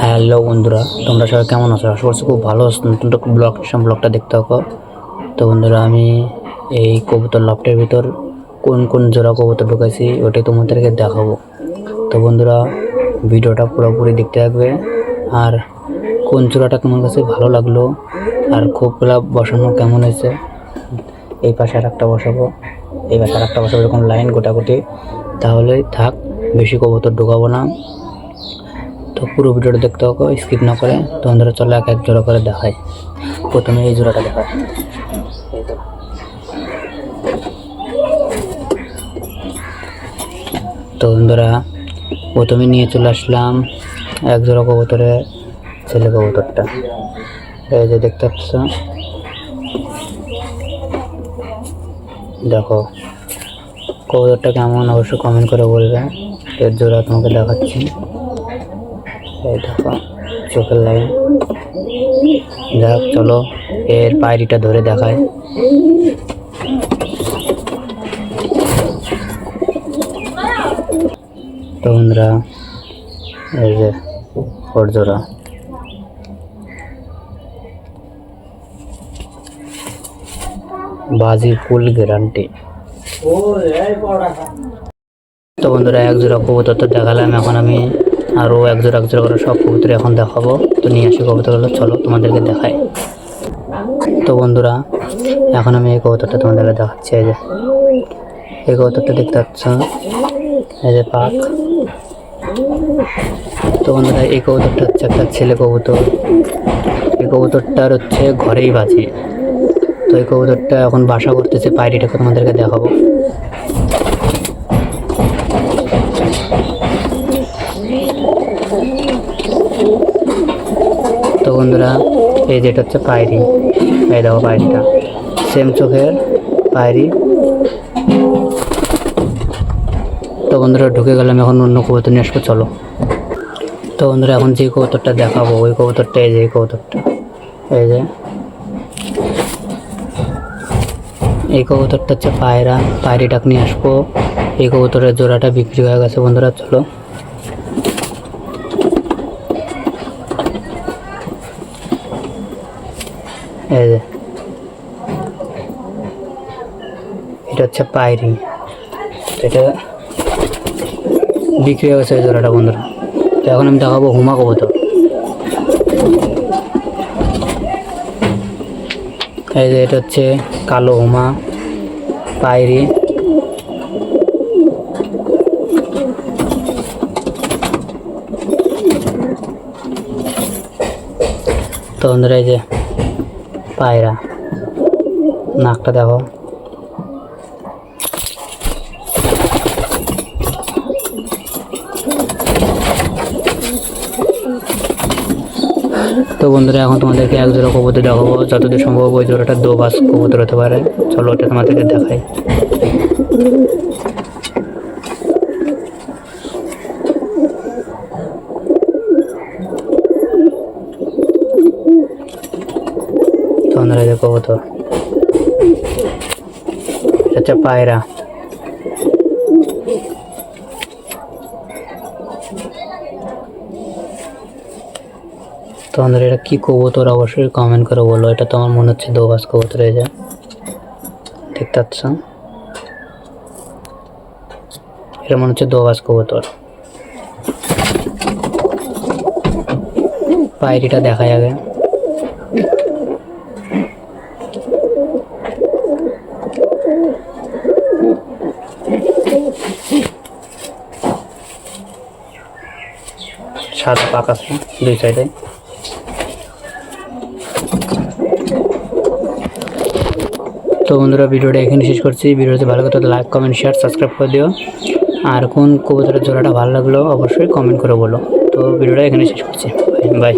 Hello বন্ধুরা, তোমরা সবাই কেমন আছো? আশা করছি খুব ভালো আছো। নতুন ব্লগটা দেখতে থাকো। তো বন্ধুরা, আমি এই কবুতর লফটের ভিতর কোন কোন জোড়া কবুতর ঢুকাইছি ওটাই তোমাদেরকে দেখাবো। তো বন্ধুরা, ভিডিওটা পুরোপুরি দেখতে থাকবে। আর কোন জোড়াটা তোমার কাছে ভালো লাগলো আর খোপগুলা বসানো কেমন হয়েছে, এই পাশে আর একটা বসাবো, এই পাশে আর একটা বসাবো, এরকম লাইন গোটাগুটি, তাহলেই থাক। বেশি কবুতর ঢুকাবো না। তো পুরো ভিডিওটা দেখতে হবে, স্কিপ না করে। তো বন্ধুরা চলো এক এক জোড়া করে দেখাই। প্রথমে এই জোড়াটা দেখায়। তো বন্ধুরা, প্রথমে নিয়ে চলে আসলাম এক জোড়া কবুতরে ছেলে কবুতরটা। এই যে দেখতে পাচ্ছ, দেখো কবুতরটা কেমন অবশ্যই কমেন্ট করে বলবে। এর জোড়া তোমাকে দেখাচ্ছি। এই দেখো চোখের লাইন। যাক চলো এর পায়রিটা ধরে দেখায়। তো বন্ধুরা, এই যে ওর জোড়া। বাজি ফুল গ্যারান্টি। তো বন্ধুরা, এক জোড়া কবুতর তো দেখালাম, এখন আমি আরও এক জোড়া করে সব কবুতর এখন দেখাবো। তো নিয়ে আসি কবুতরগুলো, চলো তোমাদেরকে দেখাই। তো বন্ধুরা, এখন আমি এই কবুতরটা তোমাদেরকে দেখাচ্ছি। এই যে এই কবুতরটা দেখতে পাচ্ছ, এই যে পাক। তো বন্ধুরা, এই কবুতরটা হচ্ছে একটা ছেলে কবুতর। এই কবুতরটার হচ্ছে ঘরেই বাজি। তো এই কবুতরটা এখন বাসা করতেছে, পায়রিটাকে তোমাদেরকে দেখাবো। তো বন্ধুরা, এই যেটা হচ্ছে পায়রি। এই দেখো পায়রিটা, সেম চোখের পায়রি। তো বন্ধুরা, ঢুকে গেলাম, এখন অন্য কবুতর নিয়ে আসবো, চলো। তো বন্ধুরা, এখন যে কবুতরটা দেখাবো ওই কবুতরটা, এই যে এই কবুতরটা, এই যে এই কবুতরটা হচ্ছে পায়রা। পায়রিটাকে নিয়ে আসবো। এই কবুতরের জোড়াটা বিক্রি হয়ে গেছে বন্ধুরা, চলো। এই যে এটা হচ্ছে পায়রি, এটা বিক্রি হয়ে গেছে এই জোড়াটা বন্ধুরা। তো এখন আমি দেখাবো হুমা কবুতর। এই যে এটা হচ্ছে কালো হুমা পায়রি। তো বন্ধুরা, এই যে পায়রা, নাকটা দেখো। তো বন্ধুরা, এখন তোমাদেরকে এক জোড়া কবুতর দেখাবো, যতদূর সম্ভব ওই জোড়াটা দোবাস কবুতর হতে পারে। চলো ওটা তোমাদেরকে দেখাই। তো বন্ধুরা, যে কবুতর এটা পায়রা। তো বন্ধুরা, এটা কি কবুতর অবশ্যই কমেন্ট করে বলো। এটা তো আমার মনে হচ্ছে দোবাস কবুতর। এই যে দেখতে পাচ্ছ, এটা মনে হচ্ছে দোবাস কবুতর। পায়রিটা দেখাই আগে। সাদা পাক আছে দুই সাইডে। তো বন্ধুরা, ভিডিওটা এখানে শেষ করছি। ভিডিওতে ভালো কথা লাইক কমেন্ট শেয়ার সাবস্ক্রাইব করে দিও। আর কোন কবুতরের জোড়াটা ভালো লাগলো অবশ্যই কমেন্ট করে বলো। তো ভিডিওটা এখানে শেষ করছি, বাই।